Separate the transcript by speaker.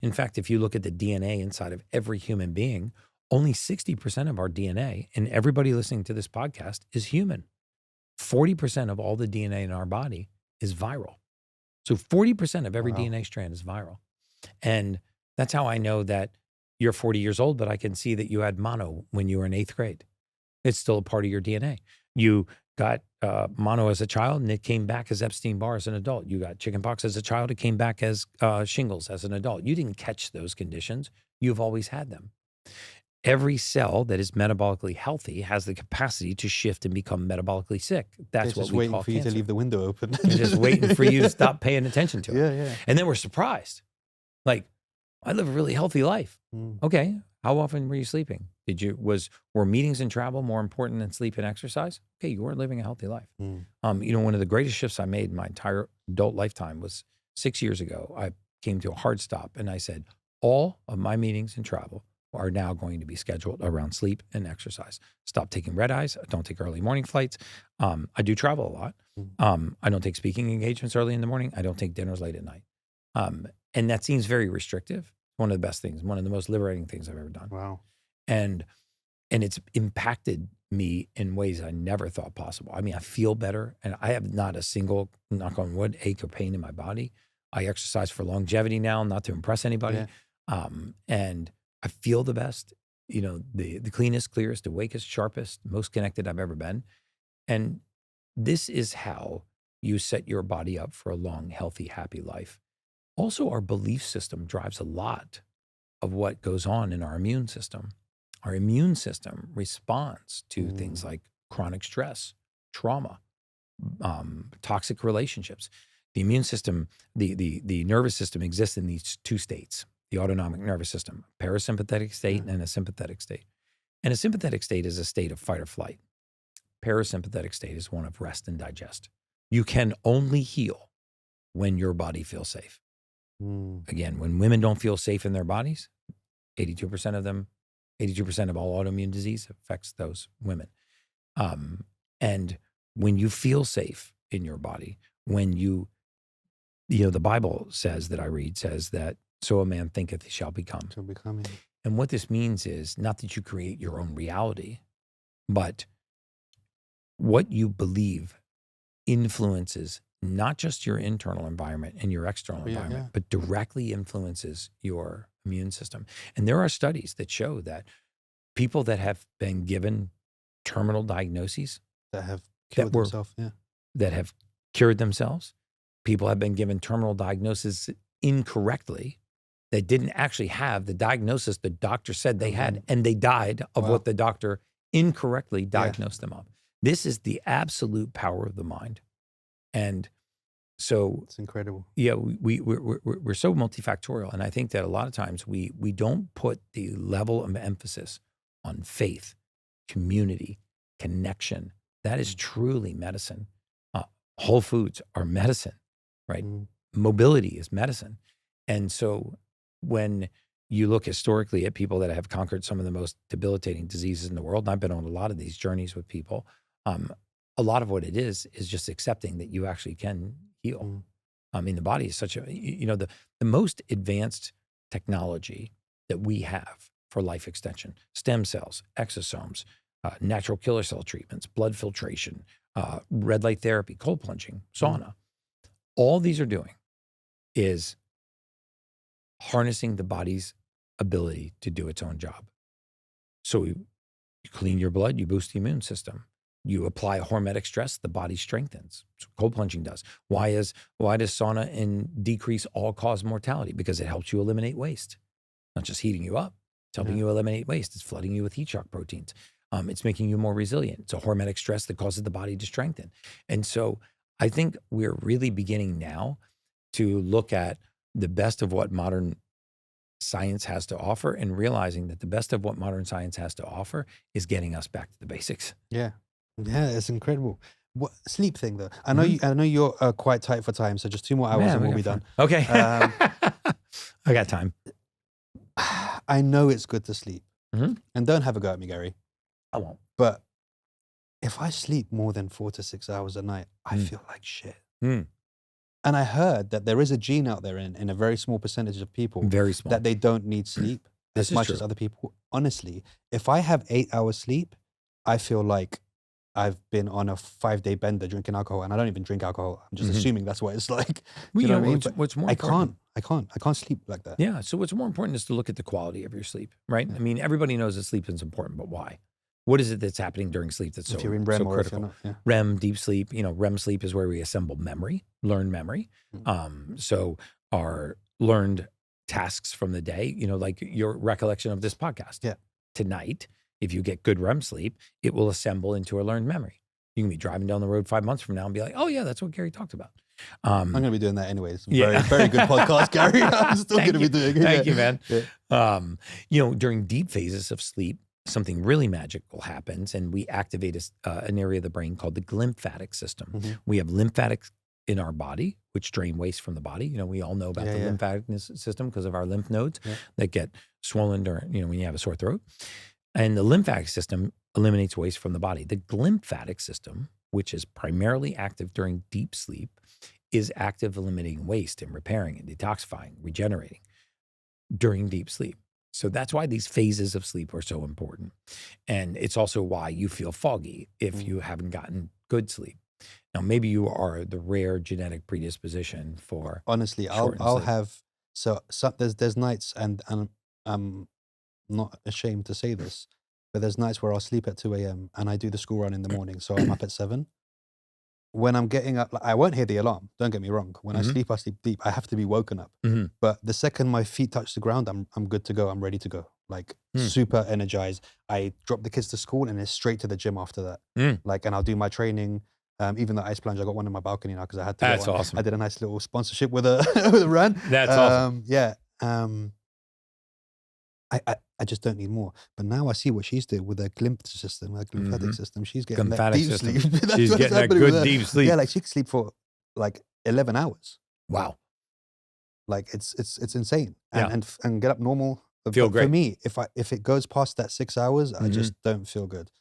Speaker 1: In fact, if you look at the DNA inside of every human being, only 60% of our DNA, and everybody listening to this podcast, is human. 40% of all the DNA in our body is viral. So 40% of every
Speaker 2: Wow.
Speaker 1: DNA strand is viral. And that's how I know that you're 40 years old, but I can see that you had mono when you were in 8th grade. It's still a part of your DNA. You got mono as a child, and it came back as Epstein-Barr as an adult. You got chickenpox as a child, it came back as shingles as an adult. You didn't catch those conditions. You've always had them. Every cell that is metabolically healthy has the capacity to shift and become metabolically sick. That's
Speaker 2: They're
Speaker 1: what
Speaker 2: just
Speaker 1: we
Speaker 2: waiting
Speaker 1: call
Speaker 2: for you
Speaker 1: cancer.
Speaker 2: to leave the window open.
Speaker 1: They're just waiting for you to stop paying attention to it.
Speaker 2: Yeah.
Speaker 1: And then we're surprised. Like, I live a really healthy life. Okay. How often were you sleeping? Were meetings and travel more important than sleep and exercise? Okay, you weren't living a healthy life. One of the greatest shifts I made in my entire adult lifetime was 6 years ago. I came to a hard stop and I said, all of my meetings and travel are now going to be scheduled around sleep and exercise. Stop taking red eyes. I don't take early morning flights. I do travel a lot. I don't take speaking engagements early in the morning. I don't take dinners late at night. And that seems very restrictive. One of the best things, one of the most liberating things I've ever done.
Speaker 2: Wow.
Speaker 1: And it's impacted me in ways I never thought possible. I mean, I feel better, and I have not a single, knock on wood, ache or pain in my body. I exercise for longevity now, not to impress anybody.
Speaker 2: Yeah.
Speaker 1: And I feel the best, the cleanest, clearest, the wakest, sharpest, most connected I've ever been. And this is how you set your body up for a long, healthy, happy life. Also, our belief system drives a lot of what goes on in our immune system. Our immune system responds to things like chronic stress, trauma, toxic relationships. The immune system, the nervous system exists in these two states, the autonomic nervous system, parasympathetic state and a sympathetic state. And a sympathetic state is a state of fight or flight. Parasympathetic state is one of rest and digest. You can only heal when your body feels safe. Again, when women don't feel safe in their bodies, 82% of them, 82% of all autoimmune disease affects those women. And when you feel safe in your body, when the Bible says that I read says that, so a man thinketh he shall become. And what this means is not that you create your own reality, but what you believe influences not just your internal environment and your external environment, but directly influences your immune system. And there are studies that show that people that have been given terminal diagnoses
Speaker 2: that have cured themselves,
Speaker 1: that have cured themselves, people have been given terminal diagnoses incorrectly, that didn't actually have the diagnosis the doctor said they had, and they died of what the doctor incorrectly diagnosed them of. This is the absolute power of the mind. And so
Speaker 2: it's incredible.
Speaker 1: Yeah, we're so multifactorial. And I think that a lot of times we don't put the level of emphasis on faith, community, connection. That is truly medicine. Whole foods are medicine, right? Mobility is medicine. And so when you look historically at people that have conquered some of the most debilitating diseases in the world, and I've been on a lot of these journeys with people, a lot of what it is just accepting that you actually can heal. I mean, the body is such a, the most advanced technology that we have for life extension, stem cells, exosomes, natural killer cell treatments, blood filtration, red light therapy, cold plunging, sauna. All these are doing is harnessing the body's ability to do its own job. So you clean your blood, you boost the immune system. You apply hormetic stress, the body strengthens. So cold plunging does. Why does sauna decrease all-cause mortality? Because it helps you eliminate waste. Not just heating you up. It's helping you eliminate waste. It's flooding you with heat shock proteins. It's making you more resilient. It's a hormetic stress that causes the body to strengthen. And so I think we're really beginning now to look at the best of what modern science has to offer and realizing that the best of what modern science has to offer is getting us back to the basics.
Speaker 2: Yeah, it's incredible. What sleep thing though? I know you're quite tight for time, so just 2 more hours and we'll be done.
Speaker 1: Okay. I got time.
Speaker 2: I know it's good to sleep. And don't have a go at me, Gary.
Speaker 1: I won't.
Speaker 2: But if I sleep more than 4 to 6 hours a night, I feel like shit. And I heard that there is a gene out there in a very small percentage of people
Speaker 1: Very small.
Speaker 2: that they don't need sleep
Speaker 1: This
Speaker 2: as
Speaker 1: is
Speaker 2: much
Speaker 1: true.
Speaker 2: as other people. Honestly, if I have 8 hours sleep, I feel like I've been on a 5-day bender drinking alcohol, and I don't even drink alcohol. I'm just
Speaker 1: Mhm.
Speaker 2: assuming that's what it's like.
Speaker 1: Well,
Speaker 2: You know what I mean?
Speaker 1: what's,
Speaker 2: But
Speaker 1: what's more
Speaker 2: I
Speaker 1: important?
Speaker 2: can't sleep like that.
Speaker 1: Yeah. So what's more important is to look at the quality of your sleep, right?
Speaker 2: Yeah.
Speaker 1: I mean, everybody knows that sleep is important, but why? What is it that's happening during sleep that's
Speaker 2: If
Speaker 1: so,
Speaker 2: you're in REM
Speaker 1: so
Speaker 2: or if you're
Speaker 1: critical?
Speaker 2: not, yeah.
Speaker 1: REM, deep sleep, REM sleep is where we assemble memory, learn memory. So our learned tasks from the day, like your recollection of this podcast.
Speaker 2: Yeah.
Speaker 1: Tonight, if you get good REM sleep, it will assemble into a learned memory. You can be driving down the road 5 months from now and be like, oh yeah, that's what Gary talked about.
Speaker 2: I'm going to be doing that anyways.
Speaker 1: Yeah.
Speaker 2: Very good podcast, Gary. I'm still going to be doing it.
Speaker 1: Thank you, man.
Speaker 2: Yeah.
Speaker 1: During deep phases of sleep, something really magical happens, and we activate an area of the brain called the glymphatic system.
Speaker 2: Mhm.
Speaker 1: We have lymphatics in our body, which drain waste from the body. We all know about the lymphatic system because of our lymph nodes that get swollen during, when you have a sore throat. And the lymphatic system eliminates waste from the body. The glymphatic system, which is primarily active during deep sleep, is active eliminating waste and repairing and detoxifying, regenerating during deep sleep. So that's why these phases of sleep are so important. And it's also why you feel foggy if you haven't gotten good sleep. Now, maybe you are the rare genetic predisposition for
Speaker 2: Honestly,
Speaker 1: shortened
Speaker 2: I'll
Speaker 1: sleep.
Speaker 2: have so there's nights, and I'm not ashamed to say this, but there's nights where I'll sleep at 2 a.m. and I do the school run in the morning, so I'm up at 7. When I'm getting up, I won't hear the alarm. Don't get me wrong. When I sleep deep. I have to be woken up.
Speaker 1: Mhm.
Speaker 2: But the second my feet touch the ground, I'm good to go. I'm ready to go. Like super energized. I drop the kids to school and it's straight to the gym after that. Like, and I'll do my training. Even the ice plunge, I got one in my balcony now because I had to.
Speaker 1: That's
Speaker 2: get one.
Speaker 1: awesome.
Speaker 2: I did a nice little sponsorship with a with a run.
Speaker 1: That's awesome.
Speaker 2: Yeah. I just don't need more. But now I see what she's doing with her glymphatic system. She's getting that
Speaker 1: Lymphatic
Speaker 2: deep
Speaker 1: system.
Speaker 2: sleep. That's
Speaker 1: She's
Speaker 2: what's
Speaker 1: getting that
Speaker 2: happening with
Speaker 1: good
Speaker 2: her.
Speaker 1: deep sleep.
Speaker 2: Yeah, like she can sleep for like 11 hours.
Speaker 1: Wow.
Speaker 2: Like it's insane.
Speaker 1: Yeah.
Speaker 2: And get up normal.
Speaker 1: Feel
Speaker 2: But
Speaker 1: great.
Speaker 2: for me, if it goes past that 6 hours, I just don't feel good.